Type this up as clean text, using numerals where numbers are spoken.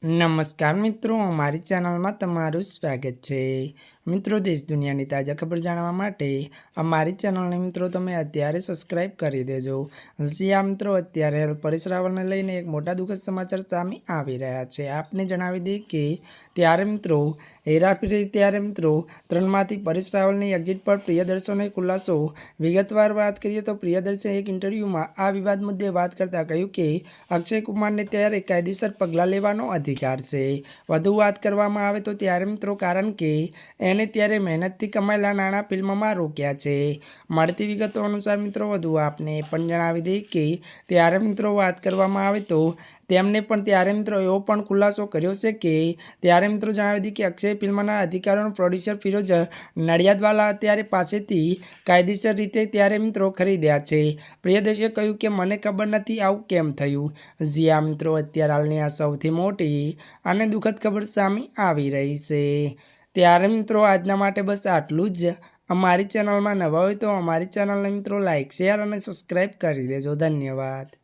નમસ્કાર મિત્રો, અમારી ચેનલમાં તમારું સ્વાગત છે। મિત્રો, દેશ દુનિયાની તાજા ખબર જાણવા માટે અમારી ચેનલને મિત્રો તમે અત્યારે સબસ્ક્રાઇબ કરી દેજો। જ્યાં મિત્રો અત્યારે પરેશ રાવલને લઈને એક મોટા દુઃખદ સમાચાર સામે આવી રહ્યા છે। આપને જણાવી દઈએ કે ત્યારે મિત્રો હેરાફેરી ત્યારે મિત્રો 3માંથી પરેશ રાવલની એક્ઝિટ પર પ્રિયદર્શનનો ખુલાસો। વિગતવાર વાત કરીએ તો પ્રિયદર્શને એક ઇન્ટરવ્યૂમાં આ વિવાદ મુદ્દે વાત કરતા કહ્યું કે અક્ષય કુમારને ત્યારે કાયદેસર પગલાં લેવાનો अधिकार से વધુ વાત કરવામાં આવે તો ત્યારે મિત્રો કારણ કે એને ત્યારે મહેનતથી કમાયેલા નાણાં ફિલ્મમાં રોક્યા છે। મળતી વિગતો અનુસાર મિત્રો વધુ આપને પણ જણાવી દઈએ કે ત્યારે મિત્રો વાત કરવામાં આવે તો તેમણે પણ ત્યારે મિત્રો એવો પણ ખુલાસો કર્યો છે કે ત્યારે મિત્રો જણાવી દઈએ કે અક્ષય ફિલ્મના અધિકારોનો પ્રોડ્યુસર ફિરોઝ નડિયાદવાલા અત્યારે પાસેથી કાયદેસર રીતે ત્યારે મિત્રો ખરીદ્યા છે। પ્રિયદર્શીએ કહ્યું કે મને ખબર નથી આવું કેમ થયું। જ્યાં મિત્રો અત્યારે હાલની આ સૌથી મોટી અને દુઃખદ ખબર સામે આવી રહી છે। ત્યારે મિત્રો આજના માટે બસ આટલું જ। અમારી ચેનલમાં નવા હોય તો અમારી ચેનલને મિત્રો લાઇક શેર અને સબસ્ક્રાઈબ કરી દેજો। ધન્યવાદ।